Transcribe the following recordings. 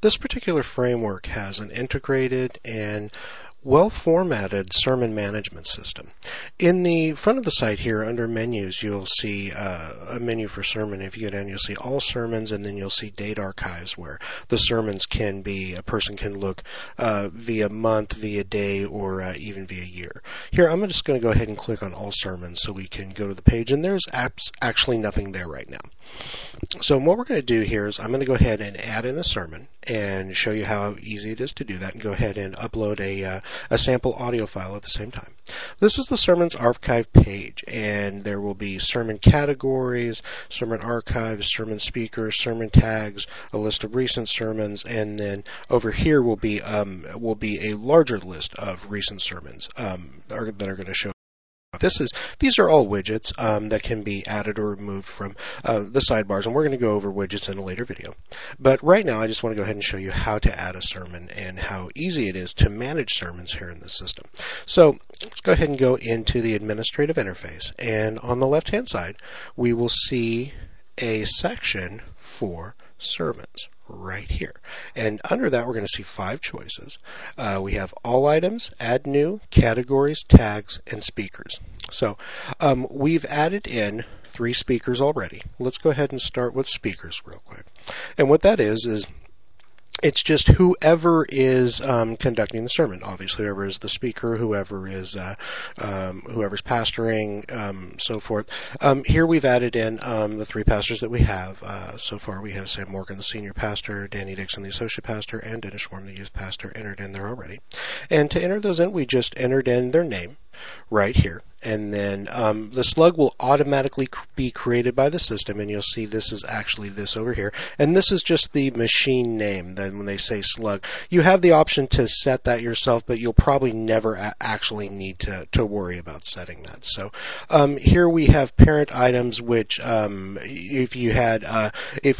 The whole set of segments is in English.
This particular framework has an integrated and well-formatted sermon management system. In the front of the site here, under menus, you'll see a menu for sermon. If you go down, you'll see all sermons, and then you'll see date archives, where the sermons can be, a person can look via month, via day, or even via year. Here, I'm just going to go ahead and click on all sermons so we can go to the page, and there's actually nothing there right now. So what we're going to do here is I'm going to go ahead and add in a sermon and show you how easy it is to do that, and go ahead and upload a sample audio file at the same time. This is the Sermons Archive page, and there will be sermon categories, sermon archives, sermon speakers, sermon tags, a list of recent sermons, and then over here will be a larger list of recent sermons that are going to show. These are all widgets that can be added or removed from the sidebars, and we're going to go over widgets in a later video. But right now I just want to go ahead and show you how to add a sermon and how easy it is to manage sermons here in the system. So let's go ahead and go into the administrative interface, and on the left hand side we will see a section for sermons right here, and under that we're going to see 5 choices. We have all items, add new, categories, tags, and speakers. So we've added in 3 speakers already. Let's go ahead and start with speakers real quick. And what that is it's just whoever is conducting the sermon. Obviously, whoever is the speaker, whoever is whoever's pastoring, so forth. Here we've added in the 3 pastors that we have so far. We have Sam Morgan, the senior pastor, Danny Dixon, the associate pastor, and Dennis Schwarm, the youth pastor, entered in there already. And to enter those in, we just entered in their name right here. And then the slug will automatically be created by the system, and you'll see this is actually this over here. And this is just the machine name. Then when they say slug, you have the option to set that yourself, but you'll probably never actually need to worry about setting that. So here we have parent items, which if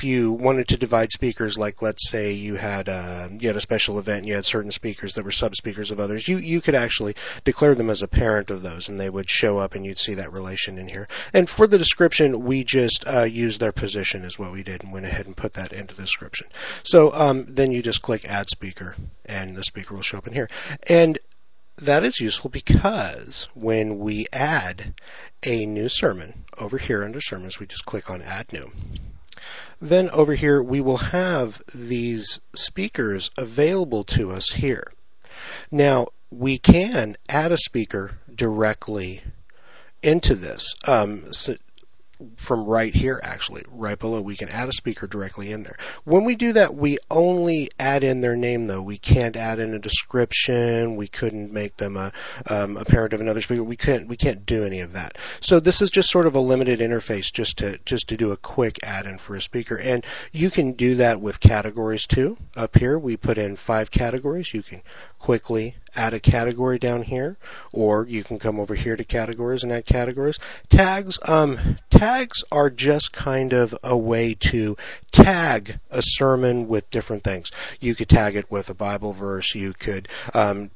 you wanted to divide speakers, like let's say you had a special event and you had certain speakers that were sub-speakers of others, you could actually declare them as a parent of those, and they would show up and you'd see that relation in here. And for the description, we just used their position is what we did, and went ahead and put that into the description. So then you just click add speaker, and the speaker will show up in here. And that is useful because when we add a new sermon over here under sermons, we just click on add new. Then over here we will have these speakers available to us here. Now we can add a speaker directly into this. From right here, actually, right below, we can add a speaker directly in there. When we do that, we only add in their name, though. We can't add in a description. We couldn't make them a parent of another speaker. We can't do any of that. So this is just sort of a limited interface just to do a quick add-in for a speaker. And you can do that with categories too. Up here, we put in 5 categories. You can quickly add a category down here, or you can come over here to categories and add categories. Tags are just kind of a way to tag a sermon with different things. You could tag it with a Bible verse. You could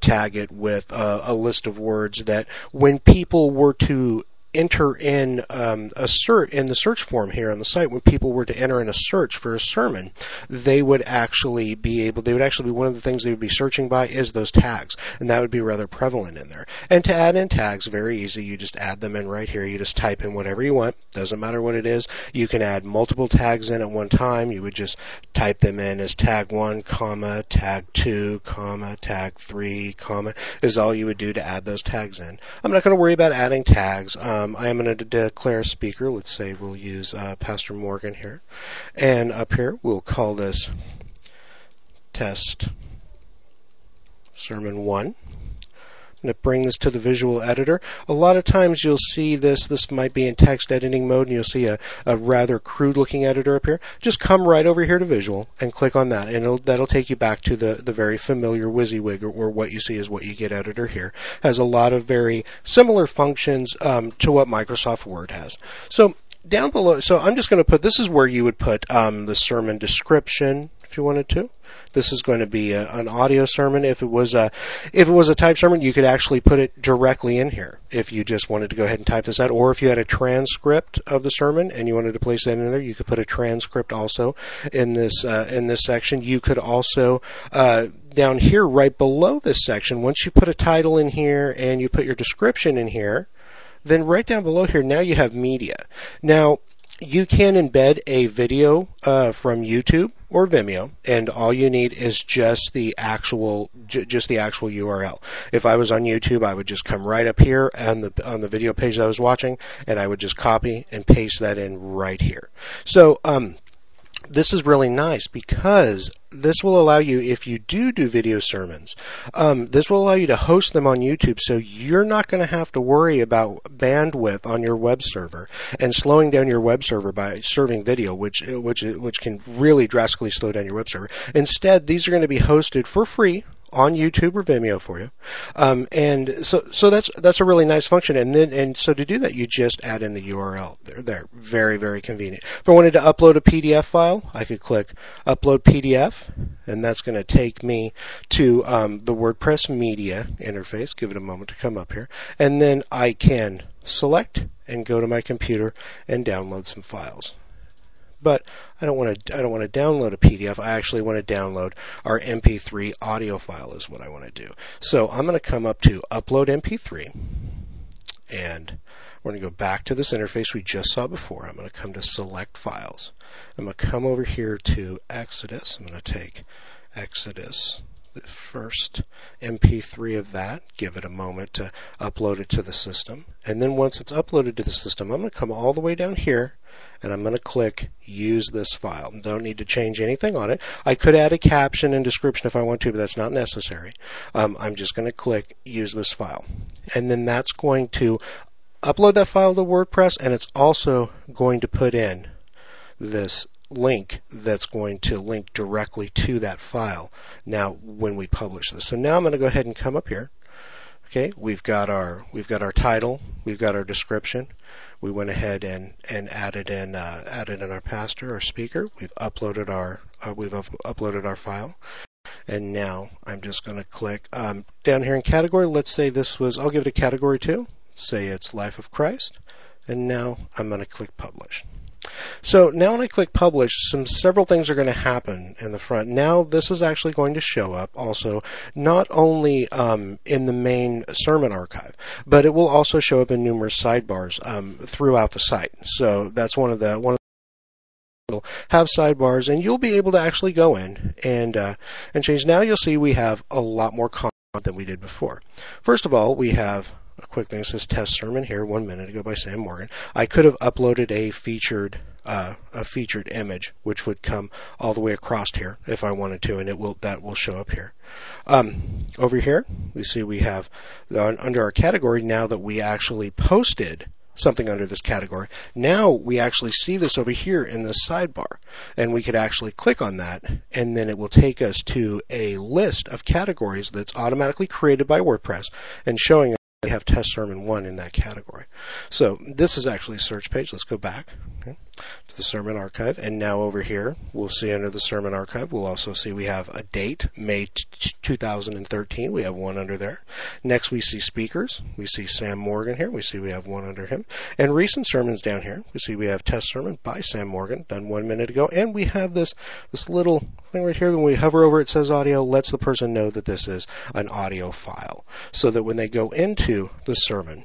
tag it with a list of words that when people were to enter in in the search form here on the site, when people were to enter in a search for a sermon, they would actually be one of the things they would be searching by is those tags, and that would be rather prevalent in there. And to add in tags, very easy. You just add them in right here. You just type in whatever you want. Doesn't matter what it is. You can add multiple tags in at one time. You would just type them in as tag 1, comma, tag 2, comma, tag 3, comma, is all you would do to add those tags in. I'm not going to worry about adding tags. I am going to declare a speaker. Let's say we'll use Pastor Morgan here. And up here, we'll call this Test Sermon 1. I'm going to bring this to the visual editor. A lot of times you'll see this might be in text editing mode, and you'll see a rather crude looking editor up here. Just come right over here to visual and click on that, and that'll take you back to the very familiar WYSIWYG, or what you see is what you get editor here. Has a lot of very similar functions to what Microsoft Word has. So down below, so I'm just going to put, this is where you would put the sermon description, if you wanted to. This is going to be an audio sermon. If it was a typed sermon, you could actually put it directly in here if you just wanted to go ahead and type this out. Or if you had a transcript of the sermon and you wanted to place that in there, you could put a transcript also in this section. You could also down here right below this section, once you put a title in here and you put your description in here, then right down below here, now you have media. Now, you can embed a video from YouTube or Vimeo, and all you need is just the actual URL. If I was on YouTube, I would just come right up here on the video page that I was watching, and I would just copy and paste that in right here. So this is really nice because this will allow you, if you do video sermons, this will allow you to host them on YouTube, so you're not going to have to worry about bandwidth on your web server and slowing down your web server by serving video, which can really drastically slow down your web server. Instead, these are going to be hosted for free on YouTube or Vimeo for you, and so that's a really nice function. And so to do that, you just add in the URL. They're very, very convenient. If I wanted to upload a PDF file, I could click Upload PDF, and that's going to take me to the WordPress media interface. Give it a moment to come up here, and then I can select and go to my computer and download some files. But I don't want to download a PDF. I actually want to download our MP3 audio file is what I want to do. So I'm going to come up to Upload MP3, and we're going to go back to this interface we just saw before. I'm going to come to Select Files. I'm going to come over here to Exodus. I'm going to take Exodus, the first MP3 of that, give it a moment to upload it to the system. And then once it's uploaded to the system, I'm going to come all the way down here, and I'm going to click Use this file. Don't need to change anything on it. I could add a caption and description if I want to, but that's not necessary. I'm just going to click Use this file. And then that's going to upload that file to WordPress, and it's also going to put in this link that's going to link directly to that file now when we publish this. So now I'm going to go ahead and come up here. Okay, we've got our title, we've got our description. We went ahead and added in our pastor or speaker. We've uploaded our file, and now I'm just going to click down here in category. Let's say this was, I'll give it a category 2. Say it's Life of Christ, and now I'm going to click Publish. So now when I click Publish, several things are going to happen in the front. Now this is actually going to show up also not only in the main sermon archive, but it will also show up in numerous sidebars throughout the site. So that's one of the will have sidebars, and you'll be able to actually go in and change. Now you'll see we have a lot more content than we did before. First of all, we have a quick thing that says Test Sermon here 1 minute ago by Sam Morgan. I could have uploaded a featured image, which would come all the way across here if I wanted to, and that will show up here. Over here, we see we have under our category, now that we actually posted something under this category, now we actually see this over here in the sidebar, and we could actually click on that, and then it will take us to a list of categories that's automatically created by WordPress and showing us we have Test Sermon 1 in that category. So this is actually a search page. Let's go back to the Sermon Archive, and now over here we'll see under the Sermon Archive we'll also see we have a date, May 2013. We have one under there. Next we see speakers. We see Sam Morgan here. We see we have one under him. And recent sermons down here. We see we have Test Sermon by Sam Morgan, done 1 minute ago. And we have this little thing right here. When we hover over it says audio, lets the person know that this is an audio file, so that when they go into the sermon,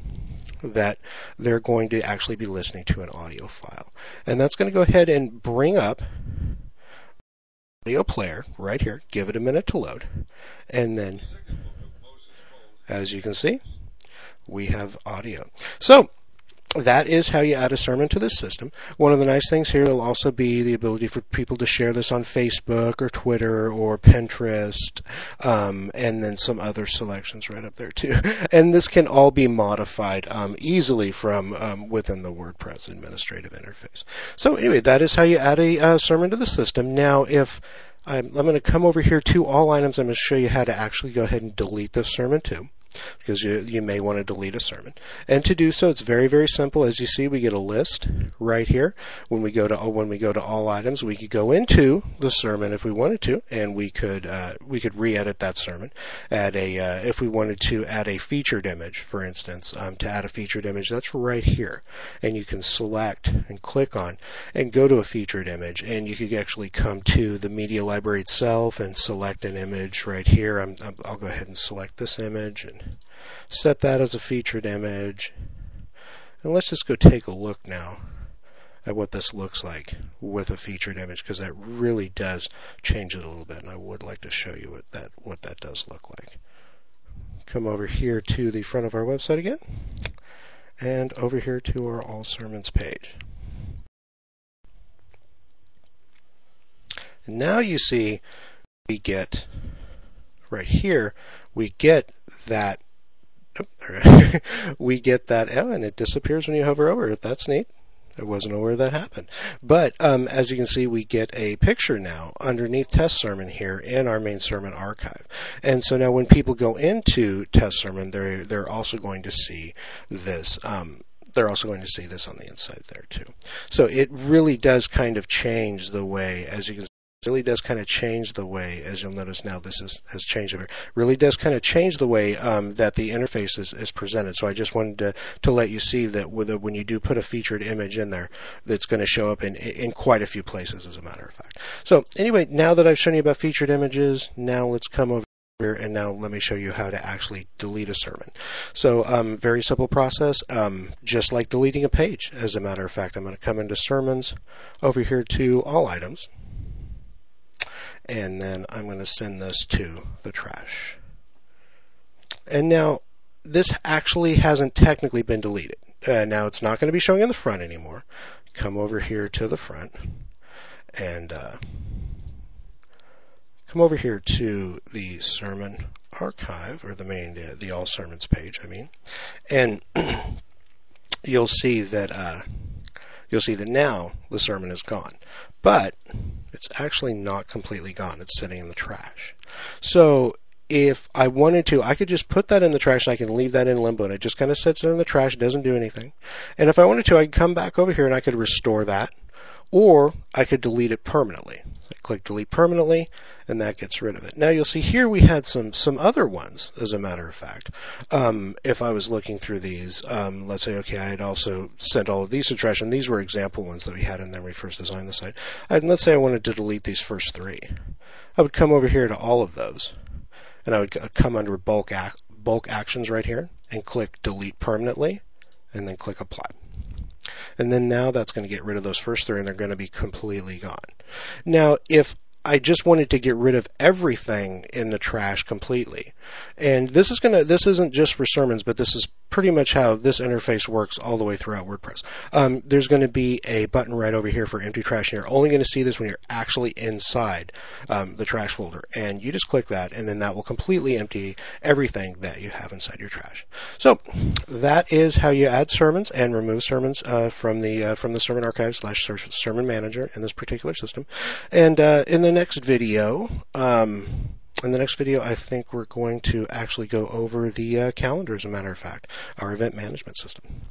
that they're going to actually be listening to an audio file. And that's going to go ahead and bring up audio player right here. Give it a minute to load. And then, as you can see, we have audio. So that is how you add a sermon to this system. One of the nice things here will also be the ability for people to share this on Facebook or Twitter or Pinterest, and then some other selections right up there too. And this can all be modified easily from within the WordPress administrative interface. So anyway, that is how you add a sermon to the system. Now, if I'm going to come over here to all items, I'm going to show you how to actually go ahead and delete this sermon too. because you may want to delete a sermon. And to do so, it's very, very simple. As you see, we get a list right here. When we go to all items, we could go into the sermon if we wanted to, and we could re-edit that sermon. If we wanted to add a featured image, for instance, to add a featured image, that's right here, and you can select and click on and go to a featured image, and you could actually come to the media library itself and select an image right here. I'll go ahead and select this image and set that as a featured image. And let's just go take a look now at what this looks like with a featured image, because that really does change it a little bit, and I would like to show you what that does look like. Come over here to the front of our website again, and over here to our All Sermons page. And now you see we get right here, we get that and it disappears when you hover over it. That's neat. I wasn't aware that happened. But as you can see, we get a picture now underneath Test Sermon here in our main sermon archive. And so now when people go into Test Sermon, they're also going to see this. They're also going to see this on the inside there too. So it really does kind of change the way, as you can see, really does kind of change the way, as you'll notice now this has changed over, really does kind of change the way that the interface is presented. So I just wanted to let you see that when you do put a featured image in there, that's going to show up in quite a few places, as a matter of fact. So anyway, now that I've shown you about featured images, now let's come over here and now let me show you how to actually delete a sermon. So very simple process, just like deleting a page. As a matter of fact, I'm going to come into Sermons, over here to All Items, and then I'm going to send this to the trash. And now this actually hasn't technically been deleted. Now it's not going to be showing in the front anymore. Come over here to the front and come over here to the sermon archive, or the All Sermons page, and you'll see that now the sermon is gone. But it's actually not completely gone. It's sitting in the trash. So if I wanted to, I could just put that in the trash and I can leave that in limbo, and it just kind of sits there in the trash, doesn't do anything. And if I wanted to, I could come back over here and I could restore that, or I could delete it permanently. I click delete permanently, and that gets rid of it. Now you'll see here we had some other ones, as a matter of fact. If I was looking through these, let's say, okay, I had also sent all of these to trash, and these were example ones that we had in when we first designed the site. Let's say I wanted to delete these first three. I would come over here to all of those, and I would come under bulk actions right here, and click delete permanently, and then click apply. And then now that's going to get rid of those first three, and they're going to be completely gone. Now, if I just wanted to get rid of everything in the trash completely, and this isn't just for sermons, but this is pretty much how this interface works all the way throughout WordPress. There's going to be a button right over here for empty trash, and you're only going to see this when you're actually inside the trash folder, and you just click that, and then that will completely empty everything that you have inside your trash. So that is how you add sermons and remove sermons from the sermon archive / sermon manager in this particular system. And in the next video, I think we're going to actually go over the calendar, as a matter of fact, our event management system.